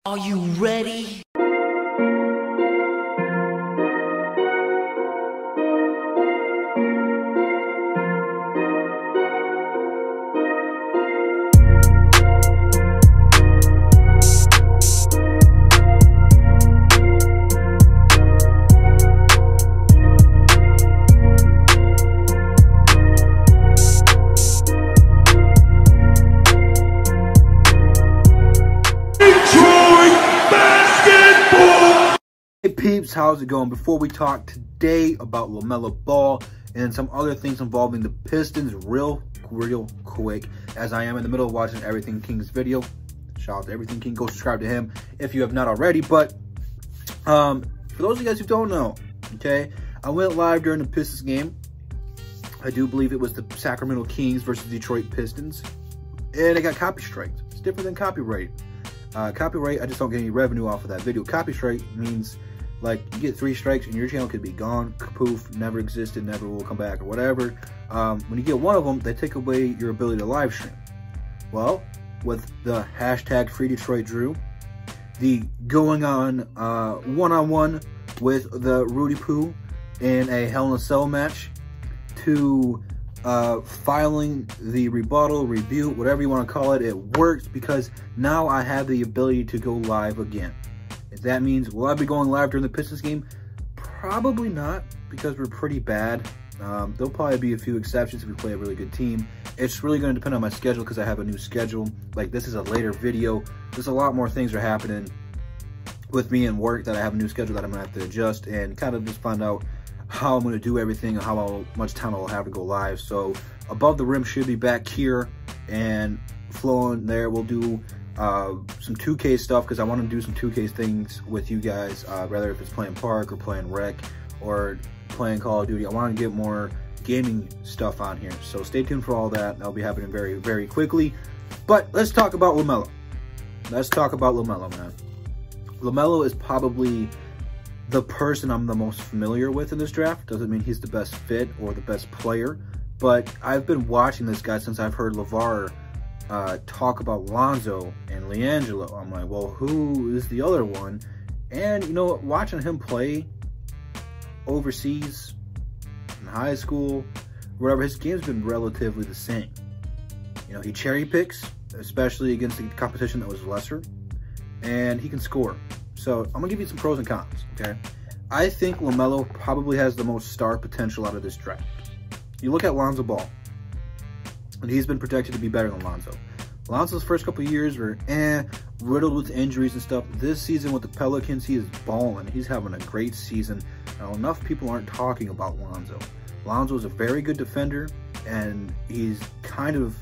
Are you ready? Hey peeps, how's it going? Before we talk today about Lamelo Ball and some other things involving the Pistons real quick, as I am in the middle of watching Everything King's video. Shout out to Everything King, go subscribe to him if you have not already. But for those of you guys who don't know, okay, I went live during the Pistons game. I do believe it was the Sacramento Kings versus Detroit Pistons, and I got copy striked. It's different than copyright. Copyright, I just don't get any revenue off of that video. Copy strike means like you get 3 strikes and your channel could be gone, poof, never existed, never will come back or whatever. When you get one of them, they take away your ability to live stream. Well, with the hashtag Free Detroit Drew, the going on one-on-one with the Rudy Poo in a Hell in a Cell match, to filing the rebuttal, review, whatever you want to call it, it works because now I have the ability to go live again. If that means, will I be going live during the Pistons game? Probably not, because we're pretty bad. There'll probably be a few exceptions if we play a really good team. It's really going to depend on my schedule because I have a new schedule. Like, this is a later video. There's a lot more things are happening with me and work that I have a new schedule that I'm going to have to adjust and kind of just find out how I'm going to do everything and how much time I'll have to go live. So Above the Rim should be back here and flowing there. We'll do some 2K stuff because I want to do some 2K things with you guys, whether if it's playing Park or playing Rec or playing Call of Duty. I want to get more gaming stuff on here, so stay tuned for all that. That'll be happening very quickly. But let's talk about Lamelo. Let's talk about Lamelo, man. Lamelo is probably the person I'm the most familiar with in this draft. Doesn't mean he's the best fit or the best player, but I've been watching this guy since I've heard LeVar talk about Lonzo and LiAngelo. I'm like, well, who is the other one? And, you know, watching him play overseas, in high school, whatever, his game's been relatively the same. You know, he cherry picks, especially against the competition that was lesser, and he can score. So I'm gonna give you some pros and cons, okay? I think Lamelo probably has the most star potential out of this draft. You look at Lonzo Ball, and he's been projected to be better than Lonzo. Lonzo's first couple of years were riddled with injuries and stuff. This season with the Pelicans, he is balling. He's having a great season. Now, enough people aren't talking about Lonzo. Lonzo is a very good defender, and he's kind of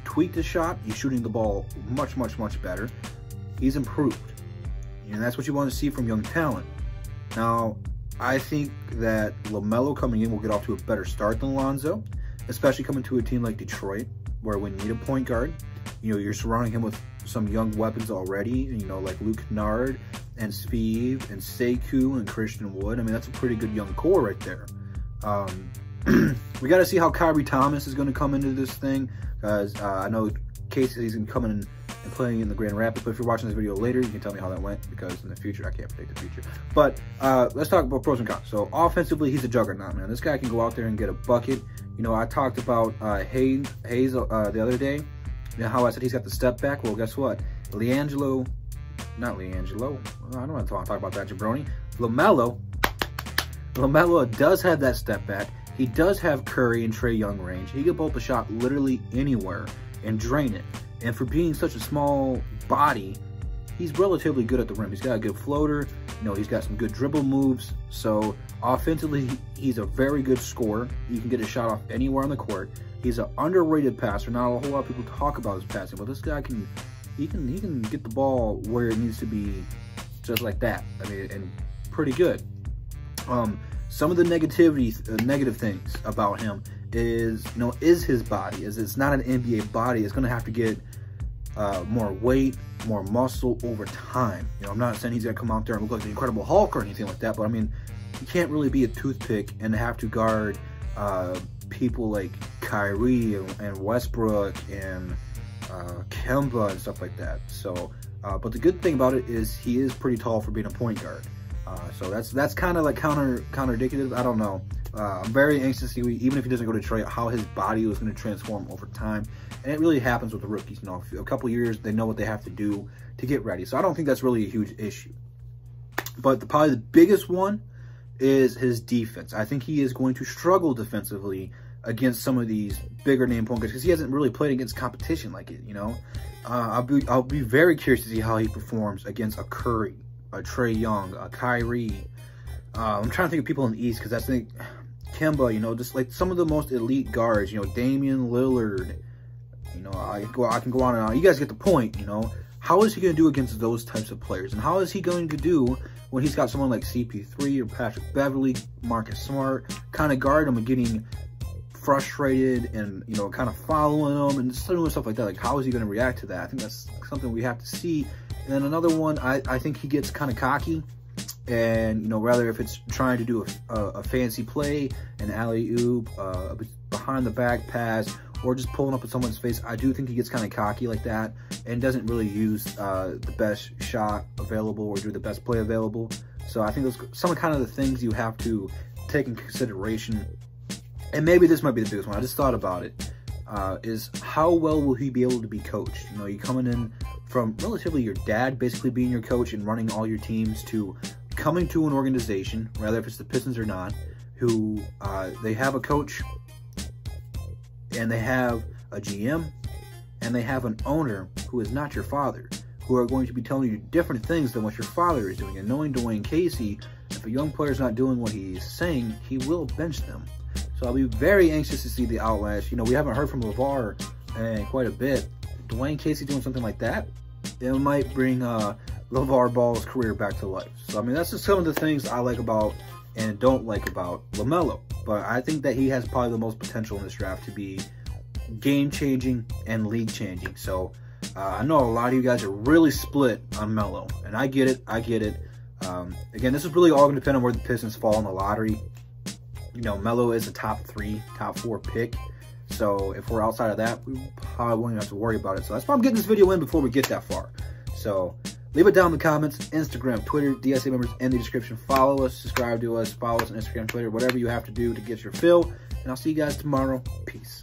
tweaked his shot. He's shooting the ball much better. He's improved, and that's what you want to see from young talent. Now, I think that Lamelo coming in will get off to a better start than Lonzo, especially coming to a team like Detroit, where we need a point guard. You know, you're surrounding him with some young weapons already, you know, like Luke Kennard and Spieth and Sekou and Christian Wood. I mean, that's a pretty good young core right there. We got to see how Kyrie Thomas is going to come into this thing, because I know Casey, he's going to come in and playing in the Grand Rapids. But if you're watching this video later, you can tell me how that went, because in the future, I can't predict the future. But let's talk about pros and cons. So offensively, he's a juggernaut, man. This guy can go out there and get a bucket. You know, I talked about Hayes the other day, you know, how I said he's got the step back. Well, guess what? Lamelo does have that step back. He does have Curry and Trae Young range. He can pull up a shot literally anywhere and drain it. And for being such a small body, he's relatively good at the rim. He's got a good floater. You know, he's got some good dribble moves. So offensively, he's a very good scorer. You can get a shot off anywhere on the court. He's an underrated passer. Not a whole lot of people talk about his passing, but this guy can get the ball where it needs to be, just like that. I mean, and pretty good. Some of the negative things about him is, you know, is his body. It's not an NBA body. It's going to have to get more weight, more muscle over time. You know, I'm not saying he's going to come out there and look like the Incredible Hulk or anything like that, but I mean, he can't really be a toothpick and have to guard people like Kyrie and Westbrook and Kemba and stuff like that. So But the good thing about it is he is pretty tall for being a point guard. So that's kind of like counterindicative. I don't know. I'm very anxious to see, even if he doesn't go to Detroit, how his body is going to transform over time. And it really happens with the rookies. You know, a couple years, they know what they have to do to get ready. So I don't think that's really a huge issue. But probably the biggest one is his defense. I think he is going to struggle defensively against some of these bigger name point guards because he hasn't really played against competition like it, you know. I'll be very curious to see how he performs against a Curry, a Trae Young, a Kyrie. I'm trying to think of people in the East because I think Kemba, you know, just like some of the most elite guards, you know, Damian Lillard. You know, I can go on and on. You guys get the point, you know. How is he going to do against those types of players? And how is he going to do when he's got someone like CP3 or Patrick Beverly, Marcus Smart, kind of guard him and getting frustrated and, you know, kind of following him and doing stuff like that? Like, how is he going to react to that? I think that's something we have to see. And then another one, I think he gets kind of cocky. And, you know, rather if it's trying to do a fancy play, an alley-oop, behind the back pass, or just pulling up at someone's face, I do think he gets kind of cocky like that and doesn't really use the best shot available or do the best play available. So I think those some kind of the things you have to take in consideration. And maybe this might be the biggest one. I just thought about it. Is how well will he be able to be coached? You know, you coming in from relatively your dad basically being your coach and running all your teams to coming to an organization, rather if it's the Pistons or not, who they have a coach and they have a GM and they have an owner who is not your father, who are going to be telling you different things than what your father is doing. And knowing Dwayne Casey, if a young player is not doing what he's saying, he will bench them. So I'll be very anxious to see the outlash. You know, we haven't heard from LeVar in quite a bit. Dwayne Casey doing something like that, it might bring LeVar Ball's career back to life. So, I mean, that's just some of the things I like about and don't like about LaMelo. But I think that he has probably the most potential in this draft to be game-changing and league-changing. So, I know a lot of you guys are really split on Melo, and I get it. Again, this is really all going to depend on where the Pistons fall in the lottery. You know, Melo is a top 3, top 4 pick. So if we're outside of that, we probably won't even have to worry about it. So that's why I'm getting this video in before we get that far. So leave it down in the comments. Instagram, Twitter, DSA members in the description. Follow us, subscribe to us, follow us on Instagram, Twitter, whatever you have to do to get your fill. And I'll see you guys tomorrow. Peace.